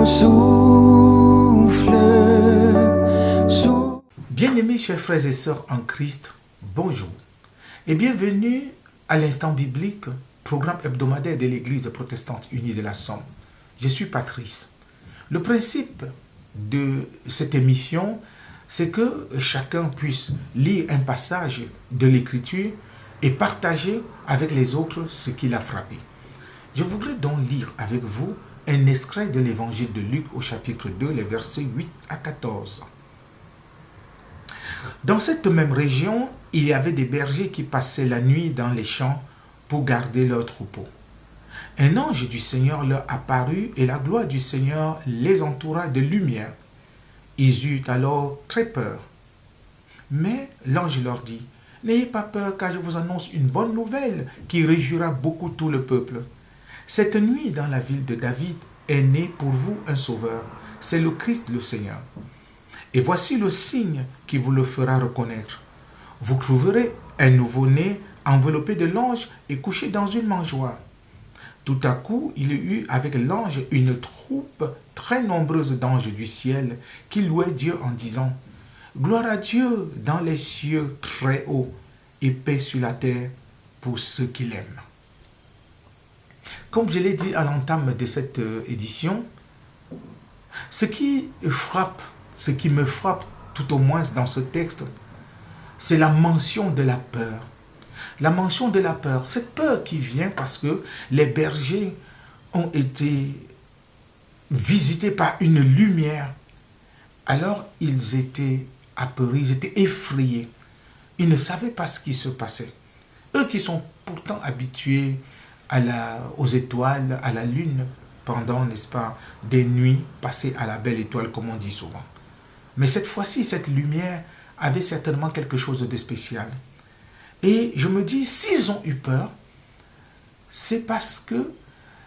mon souffle. Bien-aimés chers frères et sœurs en Christ, bonjour et bienvenue à l'instant biblique, programme hebdomadaire de l'Église protestante unie de la Somme. Je suis Patrice. Le principe de cette émission, c'est que chacun puisse lire un passage de l'Écriture et partager avec les autres ce qui l'a frappé. Je voudrais donc lire avec vous un extrait de l'Évangile de Luc au chapitre 2, les versets 8 à 14. Dans cette même région, il y avait des bergers qui passaient la nuit dans les champs pour garder leurs troupeaux. Un ange du Seigneur leur apparut et la gloire du Seigneur les entoura de lumière. Ils eurent alors très peur. Mais l'ange leur dit, « N'ayez pas peur car je vous annonce une bonne nouvelle qui réjouira beaucoup tout le peuple. Cette nuit dans la ville de David est né pour vous un sauveur, c'est le Christ le Seigneur. Et voici le signe qui vous le fera reconnaître. Vous trouverez un nouveau-né enveloppé de langes et couché dans une mangeoire. » Tout à coup, il y eut avec l'ange une troupe très nombreuse d'anges du ciel qui louaient Dieu en disant « Gloire à Dieu dans les cieux très hauts et paix sur la terre pour ceux qui l'aiment. » Comme je l'ai dit à l'entame de cette édition, ce qui me frappe tout au moins dans ce texte, c'est la mention de la peur. La mention de la peur, cette peur qui vient parce que les bergers ont été visités par une lumière. Alors ils étaient apeurés, ils étaient effrayés. Ils ne savaient pas ce qui se passait. Eux qui sont pourtant habitués aux étoiles, à la lune, pendant, n'est-ce pas, des nuits passées à la belle étoile, comme on dit souvent. Mais cette fois-ci, cette lumière avait certainement quelque chose de spécial. Et je me dis, s'ils ont eu peur, c'est parce que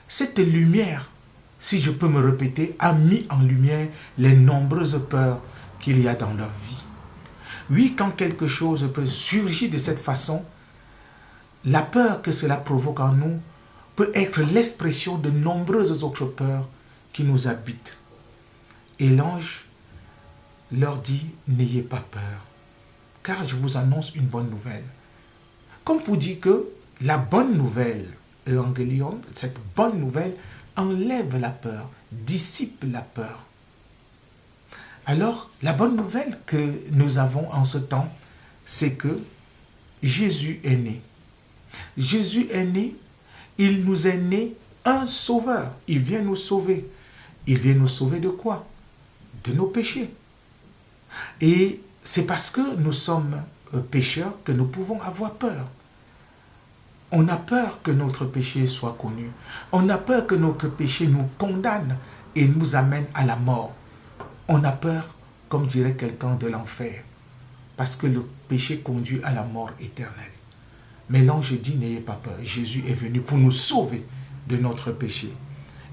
cette lumière, si je peux me répéter, a mis en lumière les nombreuses peurs qu'il y a dans leur vie. Oui, quand quelque chose peut surgir de cette façon, la peur que cela provoque en nous peut être l'expression de nombreuses autres peurs qui nous habitent. Et l'ange leur dit, n'ayez pas peur, car je vous annonce une bonne nouvelle. Comme pour dire que la bonne nouvelle, Evangelion, cette bonne nouvelle, enlève la peur, dissipe la peur. Alors, la bonne nouvelle que nous avons en ce temps, c'est que Jésus est né. Jésus est né, il nous est né un sauveur. Il vient nous sauver. Il vient nous sauver de quoi? De nos péchés. Et c'est parce que nous sommes pécheurs que nous pouvons avoir peur. On a peur que notre péché soit connu. On a peur que notre péché nous condamne et nous amène à la mort. On a peur, comme dirait quelqu'un, de l'enfer, parce que le péché conduit à la mort éternelle. Mais l'ange dit, n'ayez pas peur. Jésus est venu pour nous sauver de notre péché.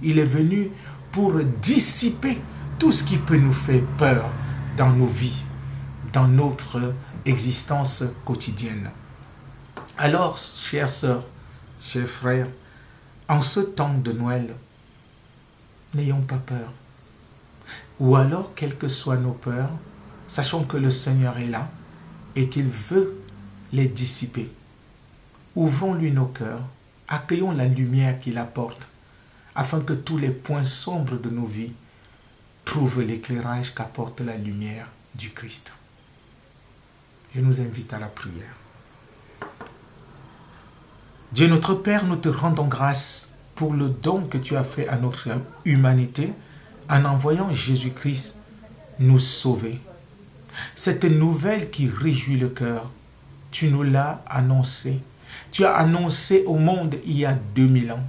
Il est venu pour dissiper tout ce qui peut nous faire peur dans nos vies, dans notre existence quotidienne. Alors, chères sœurs, chers frères, en ce temps de Noël, n'ayons pas peur. Ou alors, quelles que soient nos peurs, sachons que le Seigneur est là et qu'il veut les dissiper. Ouvrons-lui nos cœurs, accueillons la lumière qu'il apporte, afin que tous les points sombres de nos vies trouvent l'éclairage qu'apporte la lumière du Christ. Je nous invite à la prière. Dieu notre Père, nous te rendons grâce pour le don que tu as fait à notre humanité en envoyant Jésus-Christ nous sauver. Cette nouvelle qui réjouit le cœur, tu nous l'as annoncée. Tu as annoncé au monde il y a 2000 ans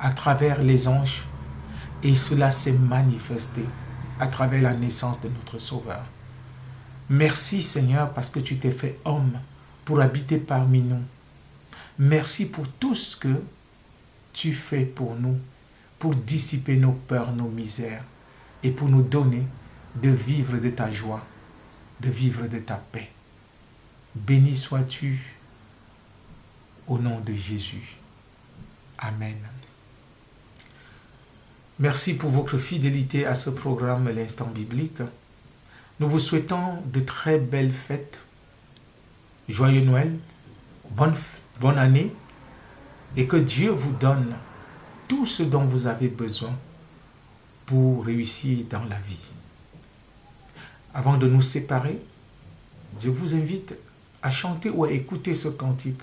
à travers les anges et cela s'est manifesté à travers la naissance de notre Sauveur. Merci Seigneur parce que tu t'es fait homme pour habiter parmi nous. Merci pour tout ce que tu fais pour nous, pour dissiper nos peurs, nos misères et pour nous donner de vivre de ta joie, de vivre de ta paix. Béni sois-tu au nom de Jésus. Amen. Merci pour votre fidélité à ce programme L'Instant Biblique. Nous vous souhaitons de très belles fêtes, joyeux Noël, bonne année, et que Dieu vous donne tout ce dont vous avez besoin pour réussir dans la vie. Avant de nous séparer, je vous invite à chanter ou à écouter ce cantique.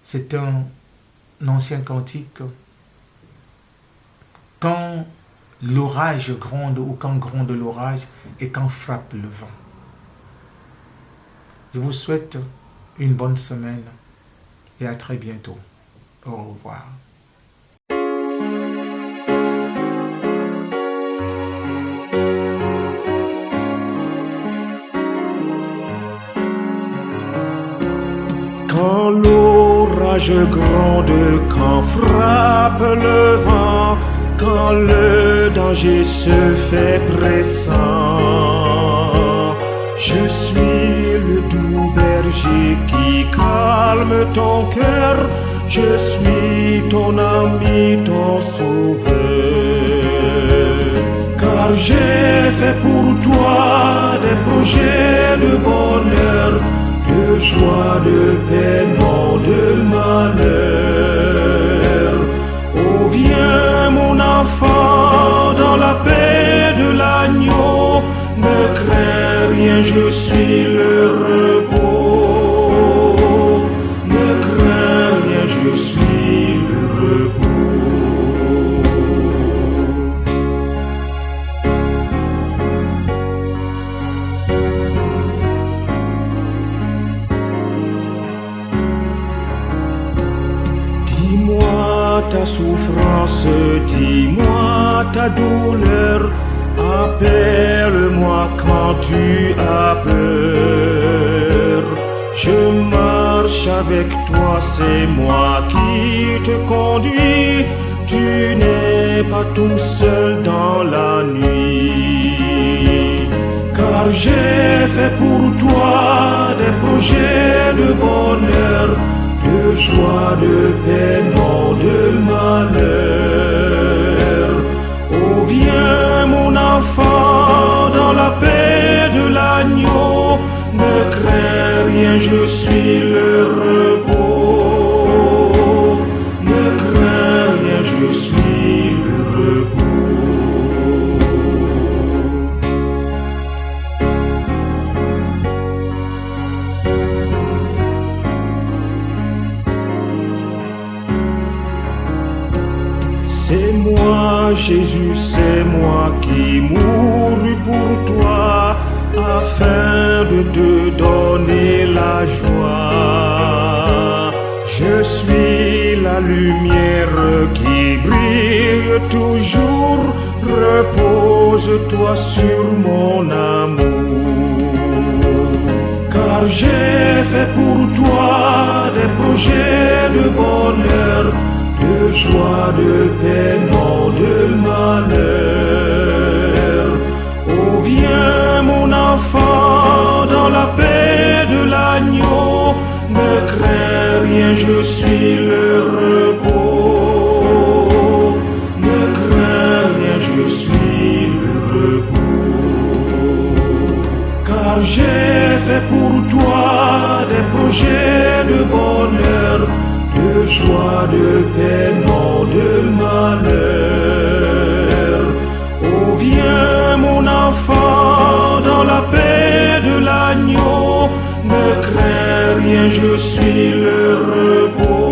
C'est un ancien cantique. Quand l'orage gronde ou quand gronde l'orage et quand frappe le vent. Je vous souhaite une bonne semaine et à très bientôt. Au revoir. Quand l'orage gronde, quand frappe le vent, quand le danger se fait pressant, je suis le doux berger qui calme ton cœur, je suis ton ami, ton sauveur. Car j'ai fait pour toi des projets de bonheur, de joie, de paix, non de malheur. Oh viens mon enfant dans la paix de l'agneau, ne crains rien, je suis le repos. Ne crains rien, je suis le repos. Dis-moi ta souffrance, dis-moi ta douleur, appelle-moi quand tu as peur. Je marche avec toi, c'est moi qui te conduis, tu n'es pas tout seul dans la nuit. Car j'ai fait pour toi des projets de bonheur, de joie, de paix, non de malheur. Oh viens mon enfant dans la paix de l'agneau, ne crains rien, je suis le repos. Ne crains rien, je suis le repos. C'est moi, Jésus, c'est moi qui mourus pour toi, afin de te donner la joie. Je suis la lumière qui brille toujours, repose-toi sur mon amour. Car j'ai fait pour toi des projets de bonheur, de joie, de paix, non de malheur. Oh viens mon enfant dans la paix de l'agneau, ne crains rien, je suis le repos. Ne crains rien, je suis le repos. Car j'ai fait pour toi des projets de bonheur, de joie, de paix, non de malheur. Oh viens mon enfant dans la paix de l'agneau, ne crains rien, je suis le repos.